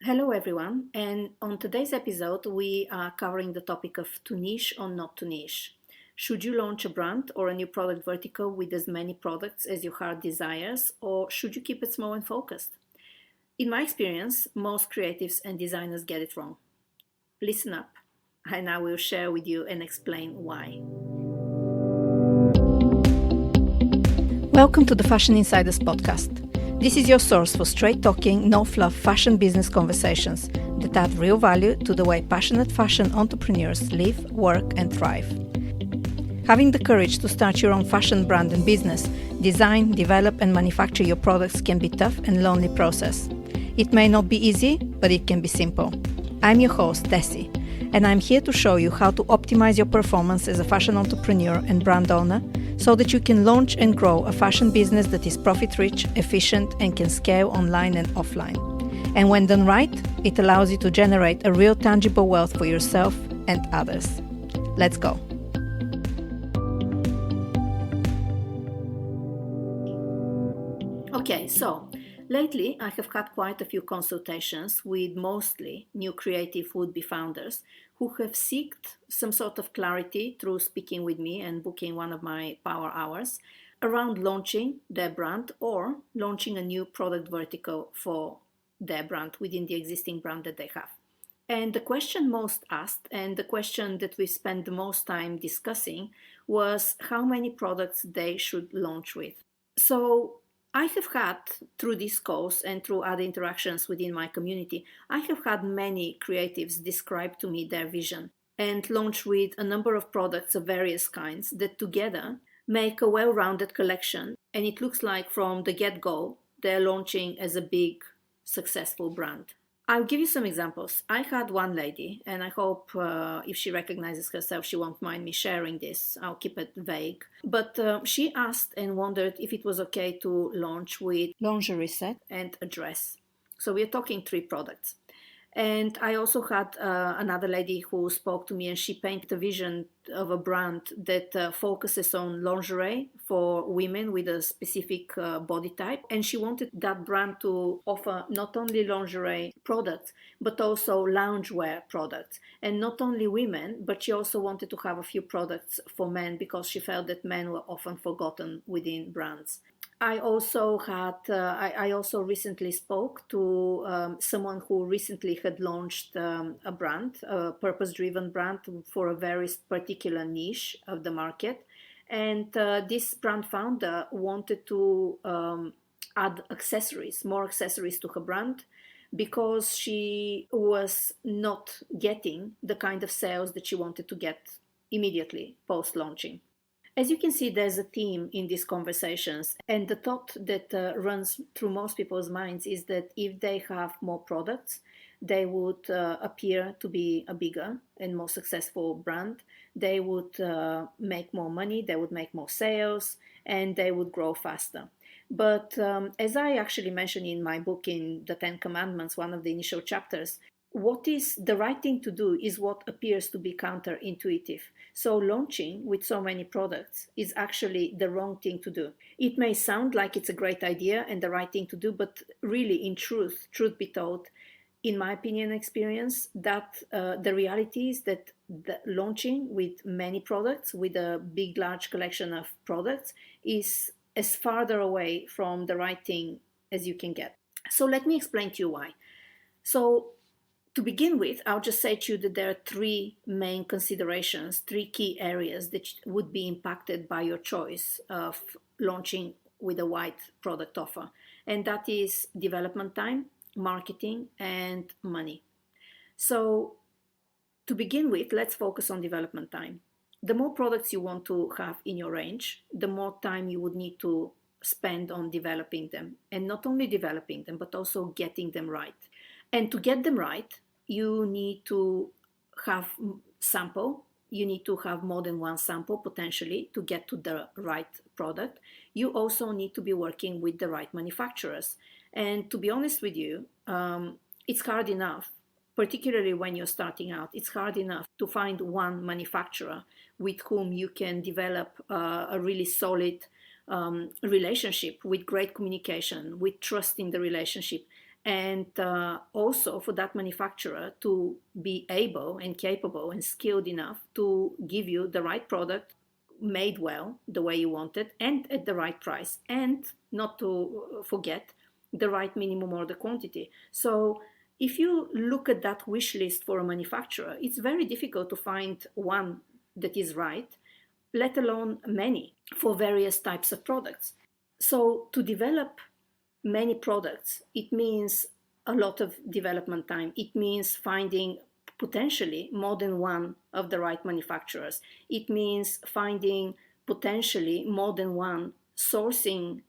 Hello, everyone, and on today's episode, we are covering the topic of to niche or not to niche. Should you launch a brand or a new product vertical with as many products as your heart desires, or should you keep it small and focused? In my experience, most creatives and designers get it wrong. Listen up, and I will share with you and explain why. Welcome to the Fashion Insiders podcast. This is your source for straight-talking, no-fluff fashion business conversations that add real value to the way passionate fashion entrepreneurs live, work, and thrive. Having the courage to start your own fashion brand and business, design, develop, and manufacture your products can be a tough and lonely process. It may not be easy, but it can be simple. I'm your host, Desi, and I'm here to show you how to optimize your performance as a fashion entrepreneur and brand owner so that you can launch and grow a fashion business that is profit-rich, efficient, and can scale online and offline. And when done right, it allows you to generate a real tangible wealth for yourself and others. Let's go. Okay, so lately I have had quite a few consultations with mostly new creative would-be founders who have sought some sort of clarity through speaking with me and booking one of my power hours around launching their brand or launching a new product vertical for their brand within the existing brand that they have. And the question most asked, and the question that we spent the most time discussing, was how many products they should launch with. So I have had, through these calls and through other interactions within my community, I have had many creatives describe to me their vision and launch with a number of products of various kinds that together make a well-rounded collection. And it looks like from the get-go, they're launching as a big, successful brand. I'll give you some examples. I had one lady, and I hope if she recognizes herself, she won't mind me sharing this. I'll keep it vague. But she asked and wondered if it was okay to launch with lingerie set and a dress. So we're talking 3 products. And I also had another lady who spoke to me, and she painted a vision of a brand that focuses on lingerie for women with a specific body type. And she wanted that brand to offer not only lingerie products, but also loungewear products. And not only women, but she also wanted to have a few products for men because she felt that men were often forgotten within brands. I also recently spoke to someone who recently had launched a brand, a purpose-driven brand for a very particular niche of the market. And this brand founder wanted to add accessories, more accessories to her brand, because she was not getting the kind of sales that she wanted to get immediately post-launching. As you can see, there's a theme in these conversations, and the thought that runs through most people's minds is that if they have more products, they would appear to be a bigger and more successful brand. They would make more money, they would make more sales, and they would grow faster. But as I actually mentioned in my book, in the 10 Commandments, one of the initial chapters, what is the right thing to do is what appears to be counterintuitive. So launching with so many products is actually the wrong thing to do. It may sound like it's a great idea and the right thing to do, but really, in truth be told, in my opinion and experience, that the reality is that the launching with many products, with a big, large collection of products, is as farther away from the right thing as you can get. So let me explain to you why. So to begin with, I'll just say to you that there are 3 main considerations, 3 key areas that would be impacted by your choice of launching with a wide product offer. And that is development time, marketing, and money. So to begin with, let's focus on development time. The more products you want to have in your range, the more time you would need to spend on developing them. And not only developing them, but also getting them right. And to get them right, you need to have sample. You need to have more than one sample potentially to get to the right product. You also need to be working with the right manufacturers. And to be honest with you, it's hard enough, particularly when you're starting out, it's hard enough to find one manufacturer with whom you can develop a really solid relationship, with great communication, with trust in the relationship, And also for that manufacturer to be able and capable and skilled enough to give you the right product made well the way you want it and at the right price, and not to forget the right minimum order quantity. So if you look at that wish list for a manufacturer, it's very difficult to find one that is right, let alone many for various types of products. So to develop many products, it means a lot of development time. It means finding potentially more than one of the right manufacturers. It means finding potentially more than one sourcing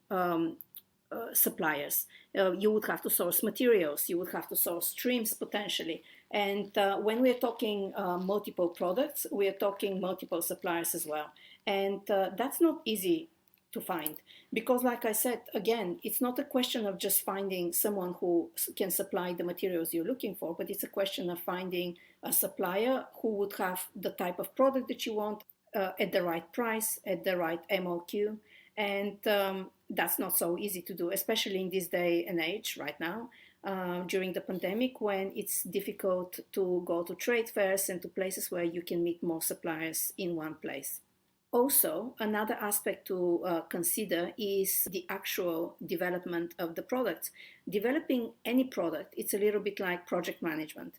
suppliers. You would have to source materials, you would have to source streams potentially. And when we're talking multiple products, we're talking multiple suppliers as well. And that's not easy to find, because like I said, again, it's not a question of just finding someone who can supply the materials you're looking for, but it's a question of finding a supplier who would have the type of product that you want at the right price, at the right MOQ. And that's not so easy to do, especially in this day and age right now, during the pandemic, when it's difficult to go to trade fairs and to places where you can meet more suppliers in one place. Also, another aspect to consider is the actual development of the product. Developing any product, it's a little bit like project management.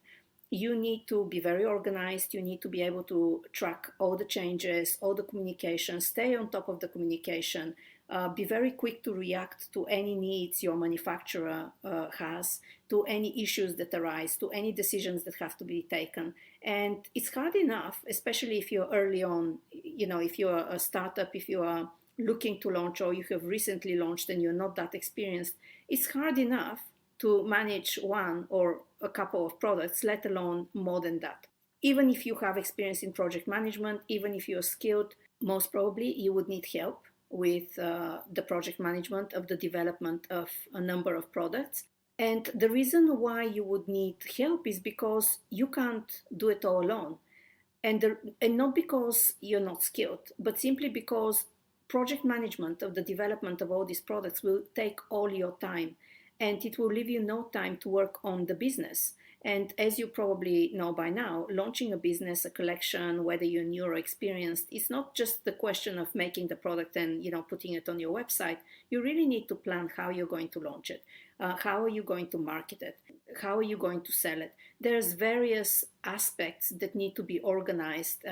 You need to be very organized, you need to be able to track all the changes, all the communication, stay on top of the communication, be very quick to react to any needs your manufacturer has, to any issues that arise, to any decisions that have to be taken. And it's hard enough, especially if you're early on, if you're a startup, if you are looking to launch, or you have recently launched and you're not that experienced, it's hard enough to manage one or a couple of products, let alone more than that. Even if you have experience in project management, even if you're skilled, most probably you would need help with the project management of the development of a number of products. And the reason why you would need help is because you can't do it all alone. And not because you're not skilled, but simply because project management of the development of all these products will take all your time, and it will leave you no time to work on the business. And as you probably know by now, launching a business, a collection, whether you're new or experienced, it's not just the question of making the product and putting it on your website. You really need to plan how you're going to launch it, how are you going to market it, how are you going to sell it. There's various aspects that need to be organized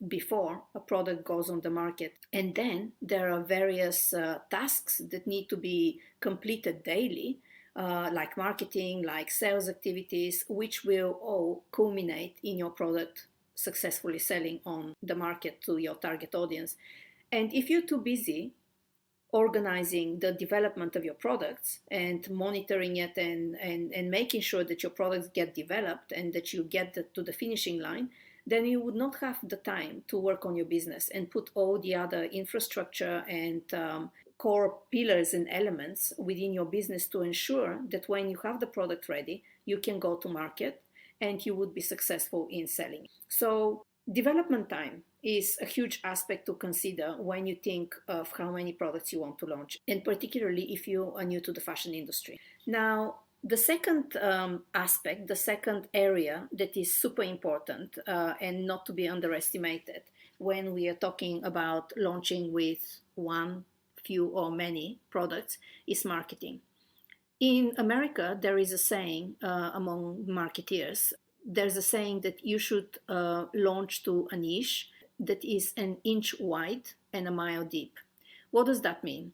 before a product goes on the market. And then there are various tasks that need to be completed daily, like marketing, like sales activities, which will all culminate in your product successfully selling on the market to your target audience. And if you're too busy organizing the development of your products and monitoring it and making sure that your products get developed and that you get to the finishing line, then you would not have the time to work on your business and put all the other infrastructure and core pillars and elements within your business to ensure that when you have the product ready, you can go to market and you would be successful in selling. So development time is a huge aspect to consider when you think of how many products you want to launch, and particularly if you are new to the fashion industry. Now, the second aspect, the second area that is super important and not to be underestimated when we are talking about launching with one, few, or many products is marketing. In America, there is a saying among marketeers, there's a saying that you should launch to a niche that is an inch wide and a mile deep. What does that mean?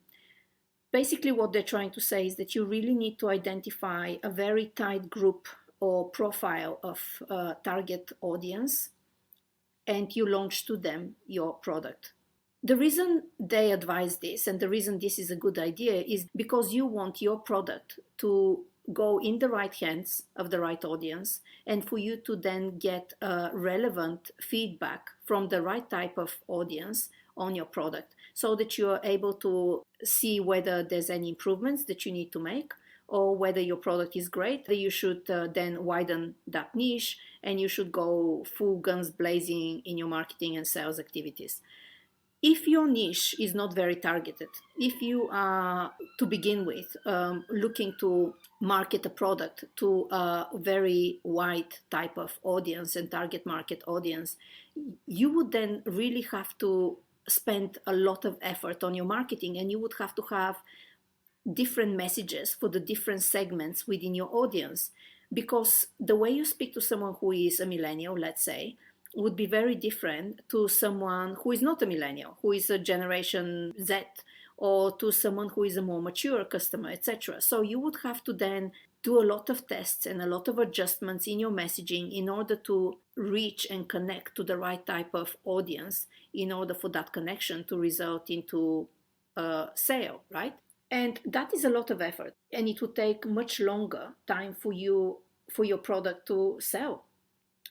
Basically, what they're trying to say is that you really need to identify a very tight group or profile of target audience, and you launch to them your product. The reason they advise this, and the reason this is a good idea, is because you want your product to go in the right hands of the right audience, and for you to then get relevant feedback from the right type of audience on your product, so that you are able to see whether there's any improvements that you need to make, or whether your product is great. You should then widen that niche, and you should go full guns blazing in your marketing and sales activities. If your niche is not very targeted, if you are to begin with looking to market a product to a very wide type of audience and target market audience, you would then really have to spend a lot of effort on your marketing, and you would have to have different messages for the different segments within your audience, because the way you speak to someone who is a millennial, let's say, would be very different to someone who is not a millennial, who is a generation Z, or to someone who is a more mature customer, etc. So you would have to then do a lot of tests and a lot of adjustments in your messaging in order to reach and connect to the right type of audience, in order for that connection to result into a sale, right? And that is a lot of effort, and it would take much longer time for your product to sell,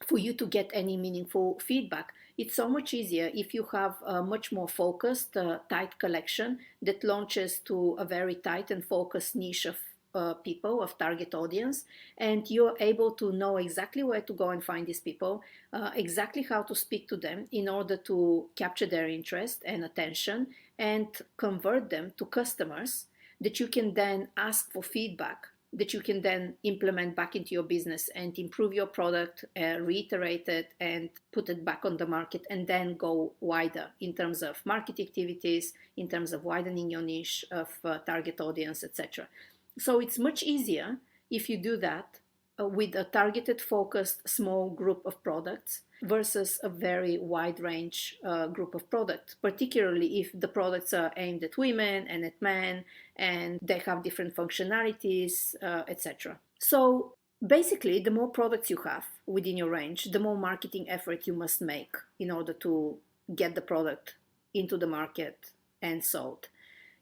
for you to get any meaningful feedback. It's so much easier if you have a much more focused, tight collection that launches to a very tight and focused niche of people, of target audience, and you're able to know exactly where to go and find these people, exactly how to speak to them in order to capture their interest and attention and convert them to customers that you can then ask for feedback, that you can then implement back into your business and improve your product, reiterate it, and put it back on the market, and then go wider in terms of market activities, in terms of widening your niche of target audience, etc. So it's much easier if you do that with a targeted, focused, small group of products versus a very wide range group of products, particularly if the products are aimed at women and at men and they have different functionalities, etc. So basically, the more products you have within your range, the more marketing effort you must make in order to get the product into the market and sold.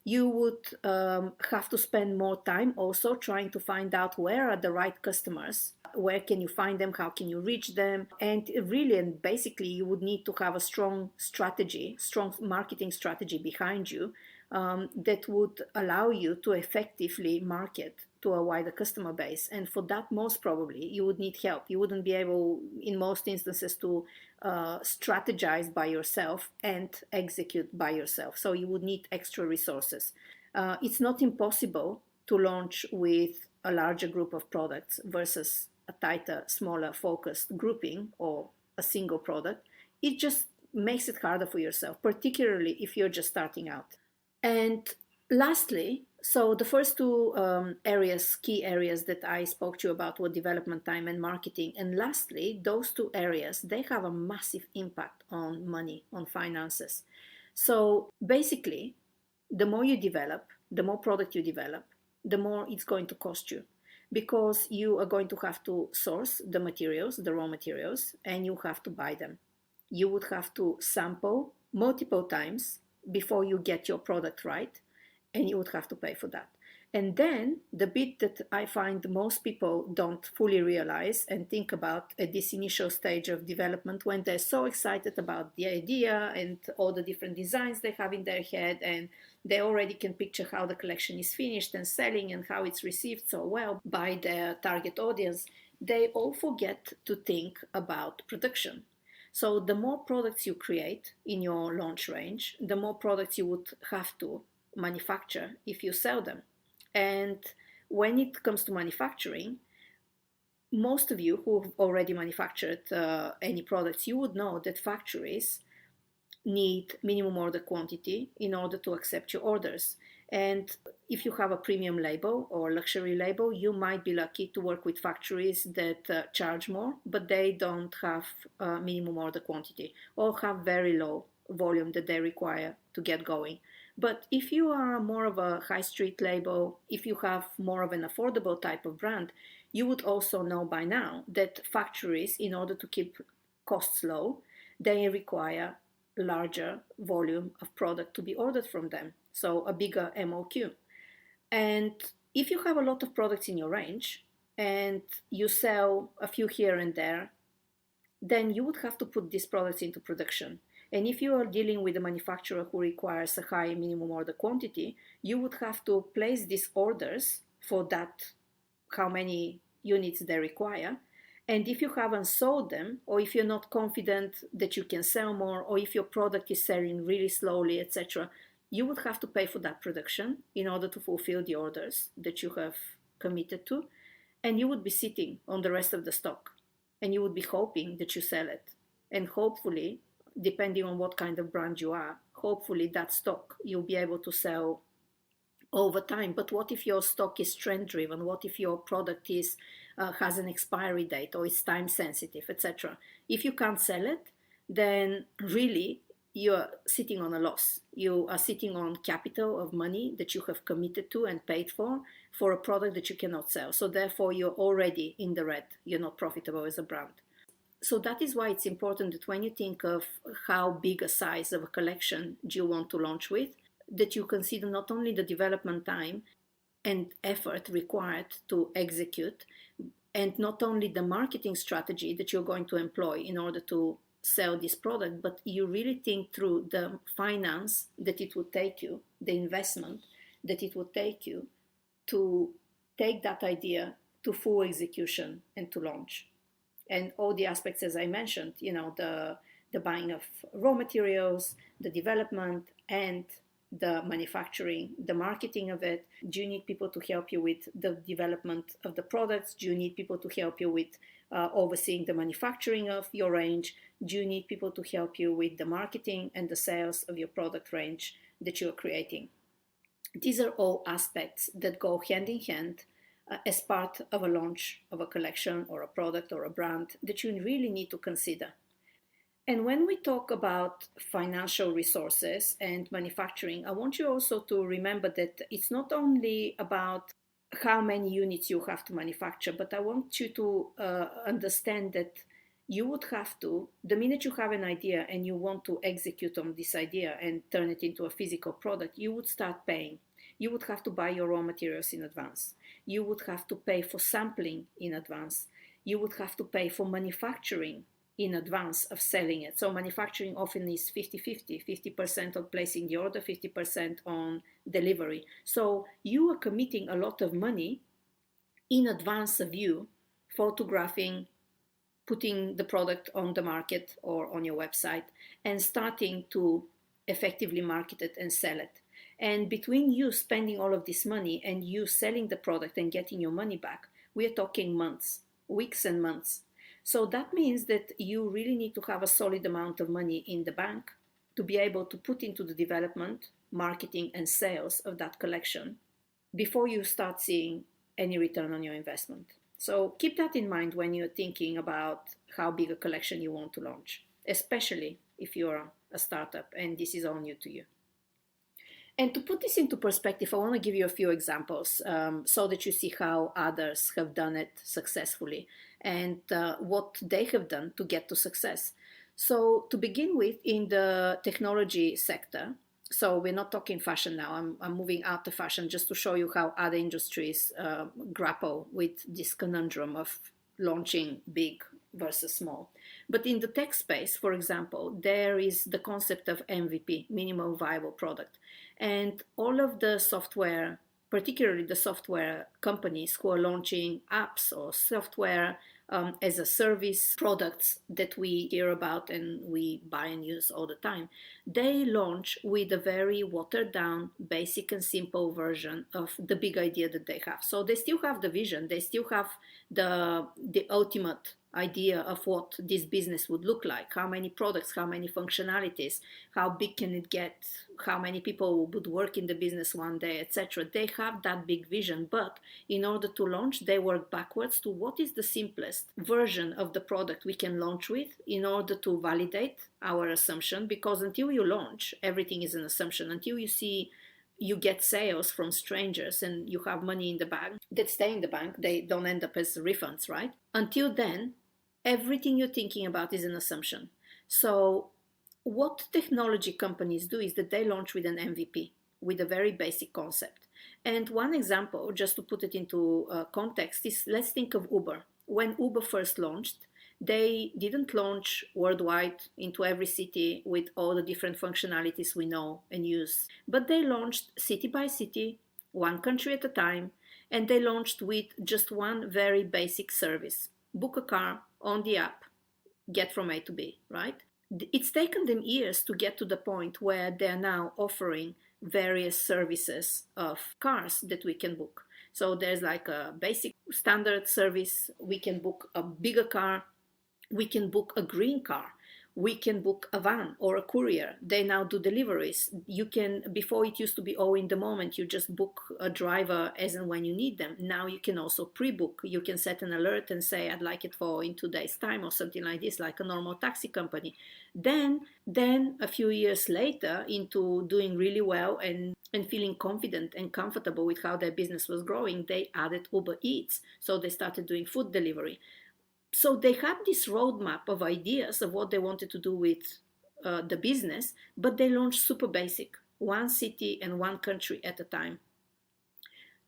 You would have to spend more time also trying to find out where are the right customers, where can you find them, how can you reach them, and really and basically you would need to have a strong strategy, strong marketing strategy behind you that would allow you to effectively market to a wider customer base. And for that, most probably you would need help. You wouldn't be able in most instances to strategize by yourself and execute by yourself, so you would need extra resources. It's not impossible to launch with a larger group of products versus a tighter, smaller, focused grouping or a single product. It just makes it harder for yourself, particularly if you're just starting out. And lastly, so the first two key areas that I spoke to you about were development time and marketing. And lastly, those two areas, they have a massive impact on money, on finances. So basically, the more you develop, the more product you develop, the more it's going to cost you, because you are going to have to source the materials, the raw materials, and you have to buy them. You would have to sample multiple times before you get your product right, and you would have to pay for that. And then the bit that I find most people don't fully realize and think about at this initial stage of development, when they're so excited about the idea and all the different designs they have in their head, and they already can picture how the collection is finished and selling and how it's received so well by their target audience, they all forget to think about production. So the more products you create in your launch range, the more products you would have to manufacture if you sell them. And when it comes to manufacturing, most of you who have already manufactured any products, you would know that factories need minimum order quantity in order to accept your orders. And if you have a premium label or luxury label, you might be lucky to work with factories that charge more, but they don't have minimum order quantity or have very low volume that they require to get going. But if you are more of a high street label, if you have more of an affordable type of brand, you would also know by now that factories, in order to keep costs low, they require larger volume of product to be ordered from them, so a bigger MOQ. And if you have a lot of products in your range and you sell a few here and there, then you would have to put these products into production. And if you are dealing with a manufacturer who requires a high minimum order quantity, you would have to place these orders for that, how many units they require, And if you haven't sold them, or if you're not confident that you can sell more, or if your product is selling really slowly, etc., you would have to pay for that production in order to fulfill the orders that you have committed to. And you would be sitting on the rest of the stock, and you would be hoping that you sell it. And hopefully, depending on what kind of brand you are, hopefully that stock you'll be able to sell over time. But what if your stock is trend driven? What if your product is has an expiry date or is time sensitive, etc.? If you can't sell it, then really you're sitting on a loss. You are sitting on capital of money that you have committed to and paid for a product that you cannot sell. So therefore you're already in the red. You're not profitable as a brand. So that is why it's important that when you think of how big a size of a collection do you want to launch with, that you consider not only the development time and effort required to execute, and not only the marketing strategy that you're going to employ in order to sell this product, but you really think through the finance that it would take you, the investment that it would take you to take that idea to full execution and to launch. And all the aspects, as I mentioned, the buying of raw materials, the development, and the manufacturing, the marketing of it. Do you need people to help you with the development of the products? Do you need people to help you with overseeing the manufacturing of your range? Do you need people to help you with the marketing and the sales of your product range that you're creating? These are all aspects that go hand in hand as part of a launch of a collection or a product or a brand that you really need to consider. And when we talk about financial resources and manufacturing, I want you also to remember that it's not only about how many units you have to manufacture, but I want you to understand that you would have to, the minute you have an idea and you want to execute on this idea and turn it into a physical product, you would start paying. You would have to buy your raw materials in advance. You would have to pay for sampling in advance. You would have to pay for manufacturing in advance of selling it. So manufacturing often is 50-50, 50% on placing the order, 50% on delivery. So you are committing a lot of money in advance of you photographing, putting the product on the market or on your website, and starting to effectively market it and sell it. And between you spending all of this money and you selling the product and getting your money back, we are talking months, weeks and months. So that means that you really need to have a solid amount of money in the bank to be able to put into the development, marketing, and sales of that collection before you start seeing any return on your investment. So keep that in mind when you're thinking about how big a collection you want to launch, especially if you're a startup and this is all new to you. And to put this into perspective, I want to give you a few examples so that you see how others have done it successfully and what they have done to get to success. So to begin with, in the technology sector, so we're not talking fashion now, I'm moving out of fashion just to show you how other industries grapple with this conundrum of launching big versus small. But in the tech space, for example, there is the concept of MVP, minimum viable product. And all of the software, particularly the software companies who are launching apps or software as a service products that we hear about and we buy and use all the time, they launch with a very watered down, basic and simple version of the big idea that they have. So they still have the vision, they still have the ultimate idea of what this business would look like, how many products, how many functionalities, how big can it get, how many people would work in the business one day, etc. They have that big vision, but in order to launch, they work backwards to what is the simplest version of the product we can launch with in order to validate our assumption, because until you launch, everything is an assumption. Until you get sales from strangers and you have money in the bank that stay in the bank, they don't end up as refunds, right? Until then, everything you're thinking about is an assumption. So what technology companies do is that they launch with an MVP, with a very basic concept. And one example, just to put it into context, is let's think of Uber. When Uber first launched, they didn't launch worldwide into every city with all the different functionalities we know and use, but they launched city by city, one country at a time, and they launched with just one very basic service. book a car on the app, get from A to B, right? It's taken them years to get to the point where they're now offering various services of cars that we can book. So there's like a basic standard service. We can book a bigger car. We can book a green car. We can book a van or a courier. They now do deliveries. You can, before it used to be, oh, in the moment, you just book a driver as and when you need them. Now you can also pre-book. You can set an alert and say, I'd like it for in 2 days' time or something like this, like a normal taxi company. Then a few years later, into doing really well and feeling confident and comfortable with how their business was growing, they added Uber Eats. So they started doing food delivery. So they had this roadmap of ideas of what they wanted to do with the business, but they launched super basic, one city and one country at a time.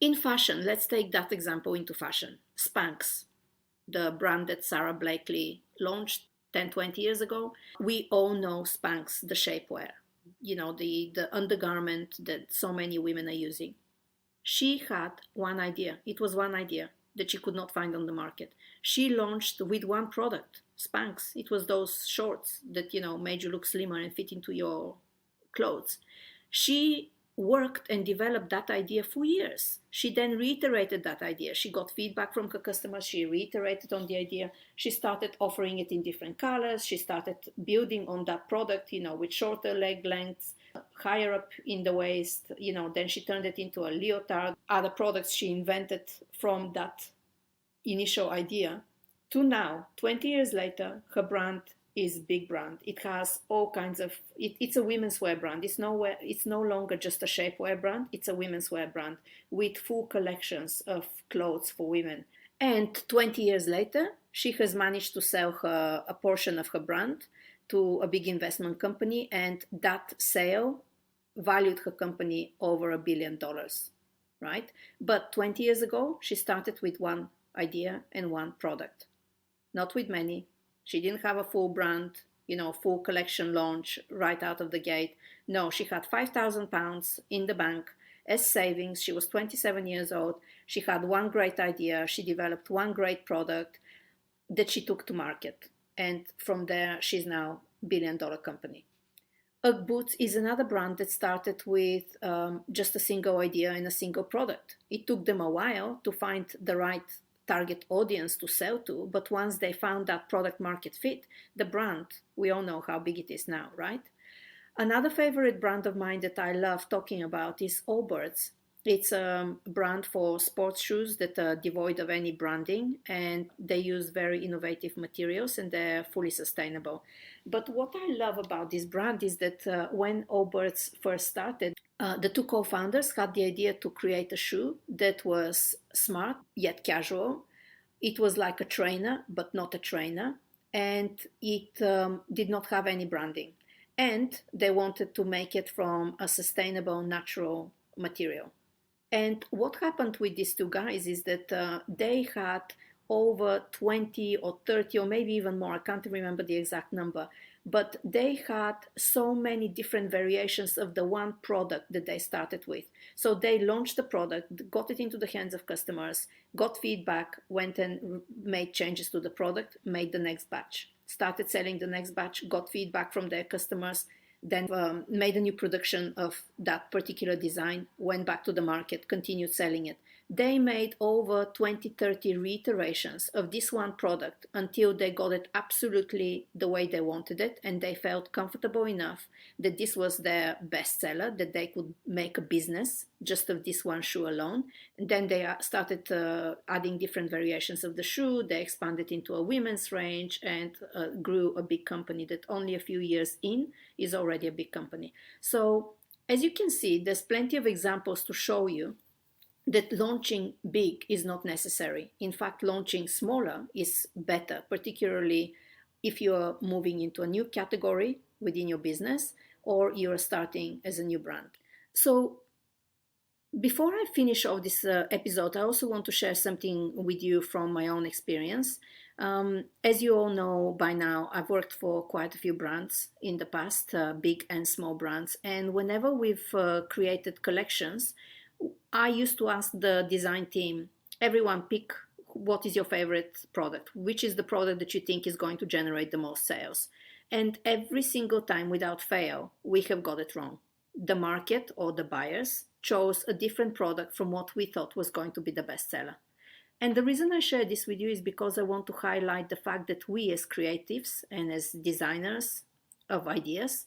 In fashion, let's take that example into fashion. Spanx, the brand that Sarah Blakely launched 10, 20 years ago. We all know Spanx, the shapewear, the undergarment that so many women are using. She had one idea. It was one idea that she could not find on the market. She launched with one product, Spanx. It was those shorts that, made you look slimmer and fit into your clothes. She worked and developed that idea for years. She then reiterated that idea. She got feedback from her customers. She reiterated on the idea. She started offering it in different colors. She started building on that product, with shorter leg lengths, higher up in the waist. Then she turned it into a leotard. Other products she invented from that initial idea to now, 20 years later, her brand is big brand. It has all kinds of, it's a women's wear brand. It's no longer just a shapewear brand. It's a women's wear brand with full collections of clothes for women. And 20 years later, she has managed to sell a portion of her brand to a big investment company, and that sale valued her company over $1 billion, right? But 20 years ago, she started with one idea and one product, not with many. She didn't have a full brand, full collection launch right out of the gate. No, she had £5,000 in the bank as savings. She was 27 years old. She had one great idea. She developed one great product that she took to market. And from there, she's now a $1 billion company. UGG Boots is another brand that started with just a single idea and a single product. It took them a while to find the right target audience to sell to, but once they found that product market fit, the brand, we all know how big it is now, right? Another favorite brand of mine that I love talking about is Allbirds. It's a brand for sports shoes that are devoid of any branding, and they use very innovative materials, and they're fully sustainable. But what I love about this brand is that when Allbirds first started, the two co-founders had the idea to create a shoe that was smart yet casual. It was like a trainer, but not a trainer, and it did not have any branding. And they wanted to make it from a sustainable, natural material. And what happened with these two guys is that they had over 20 or 30 or maybe even more, I can't remember the exact number, but they had so many different variations of the one product that they started with. So they launched the product, got it into the hands of customers, got feedback, went and made changes to the product, made the next batch, started selling the next batch, got feedback from their customers, then made a new production of that particular design, went back to the market, continued selling it. They made over 20, 30 reiterations of this one product until they got it absolutely the way they wanted it, and they felt comfortable enough that this was their bestseller, that they could make a business just of this one shoe alone. And then they started adding different variations of the shoe. They expanded into a women's range and grew a big company that only a few years in is already a big company. So as you can see, there's plenty of examples to show you that launching big is not necessary. In fact, launching smaller is better, particularly if you're moving into a new category within your business or you're starting as a new brand. So before I finish off this episode, I also want to share something with you from my own experience. As you all know by now, I've worked for quite a few brands in the past, big and small brands. And whenever we've created collections, I used to ask the design team, everyone pick what is your favorite product? Which is the product that you think is going to generate the most sales? And every single time, without fail, we have got it wrong. The market or the buyers chose a different product from what we thought was going to be the best seller. And the reason I share this with you is because I want to highlight the fact that we as creatives and as designers of ideas,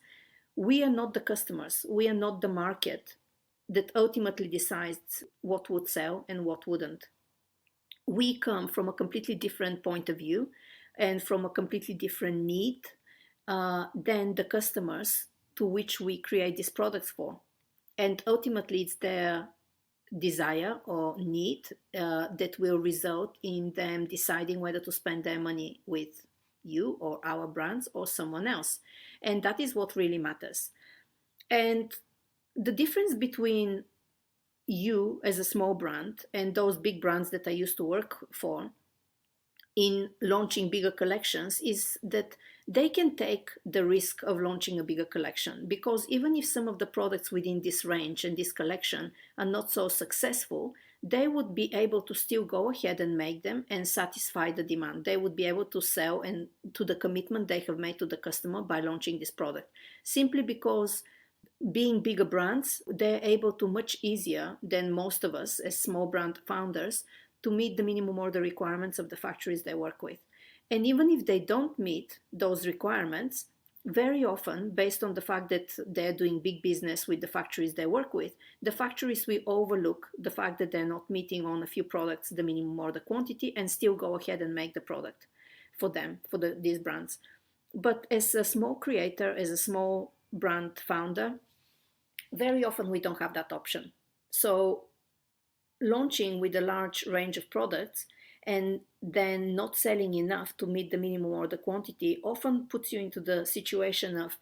we are not the customers. We are not the market that ultimately decides what would sell and what wouldn't. We come from a completely different point of view and from a completely different need than the customers to which we create these products for. And ultimately, it's their desire or need that will result in them deciding whether to spend their money with you or our brands or someone else. And that is what really matters. And the difference between you as a small brand and those big brands that I used to work for in launching bigger collections is that they can take the risk of launching a bigger collection, because even if some of the products within this range and this collection are not so successful, they would be able to still go ahead and make them and satisfy the demand. They would be able to sell and to the commitment they have made to the customer by launching this product, simply because being bigger brands, they're able to much easier than most of us as small brand founders to meet the minimum order requirements of the factories they work with. And even if they don't meet those requirements, very often, based on the fact that they're doing big business with the factories they work with, the factories will overlook the fact that they're not meeting on a few products the minimum order quantity and still go ahead and make the product for them, for these brands. But as a small creator, as a small brand founder, very often we don't have that option. So launching with a large range of products and then not selling enough to meet the minimum order quantity often puts you into the situation of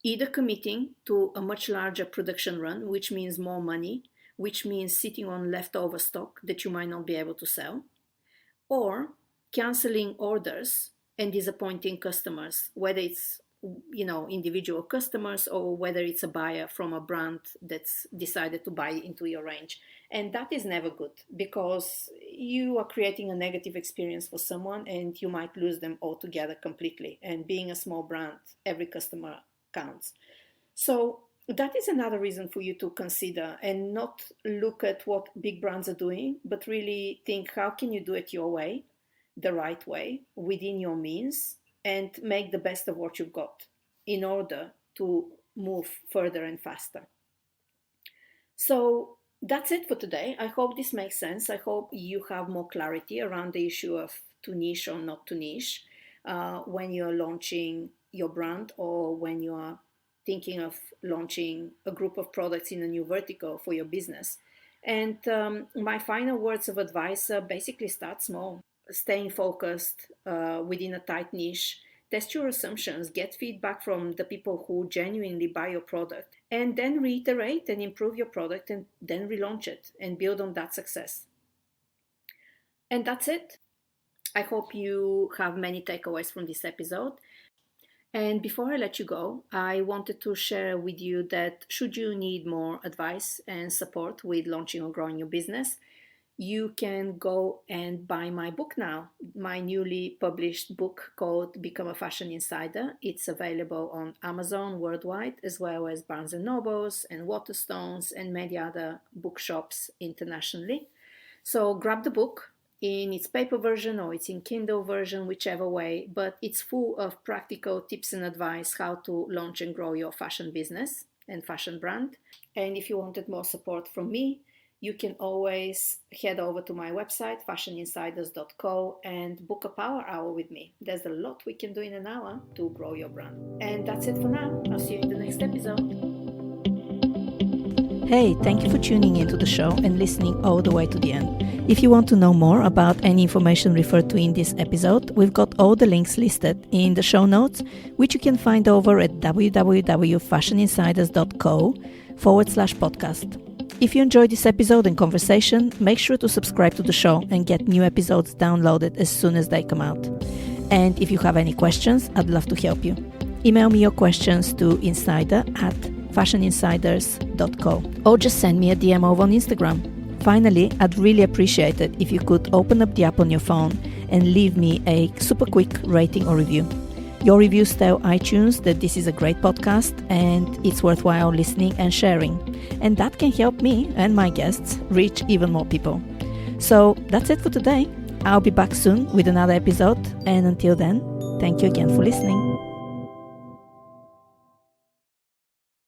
either committing to a much larger production run, which means more money, which means sitting on leftover stock that you might not be able to sell, or canceling orders and disappointing customers, whether it's individual customers or whether it's a buyer from a brand that's decided to buy into your range. And that is never good, because you are creating a negative experience for someone and you might lose them altogether completely. And being a small brand, every customer counts. So that is another reason for you to consider and not look at what big brands are doing, but really think, how can you do it your way, the right way, within your means, and make the best of what you've got in order to move further and faster. So that's it for today. I hope this makes sense. I hope you have more clarity around the issue of to niche or not to niche when you're launching your brand, or when you are thinking of launching a group of products in a new vertical for your business. And my final words of advice are basically start small. Staying focused within a tight niche, test your assumptions, get feedback from the people who genuinely buy your product, and then reiterate and improve your product and then relaunch it and build on that success. And that's it. I hope you have many takeaways from this episode. And before I let you go, I wanted to share with you that should you need more advice and support with launching or growing your business, you can go and buy my book now, my newly published book called Become a Fashion Insider. It's available on Amazon worldwide, as well as Barnes & Nobles and Waterstones and many other bookshops internationally. So grab the book in its paper version or it's in Kindle version, whichever way, but it's full of practical tips and advice how to launch and grow your fashion business and fashion brand. And if you wanted more support from me, you can always head over to my website, fashion-insiders.co, and book a power hour with me. There's a lot we can do in an hour to grow your brand. And that's it for now. I'll see you in the next episode. Hey, thank you for tuning into the show and listening all the way to the end. If you want to know more about any information referred to in this episode, we've got all the links listed in the show notes, which you can find over at www.fashion-insiders.co/podcast. If you enjoyed this episode and conversation, make sure to subscribe to the show and get new episodes downloaded as soon as they come out. And if you have any questions, I'd love to help you. Email me your questions to insider@fashion-insiders.co or just send me a DM over on Instagram. Finally, I'd really appreciate it if you could open up the app on your phone and leave me a super quick rating or review. Your reviews tell iTunes that this is a great podcast and it's worthwhile listening and sharing. And that can help me and my guests reach even more people. So that's it for today. I'll be back soon with another episode. And until then, thank you again for listening.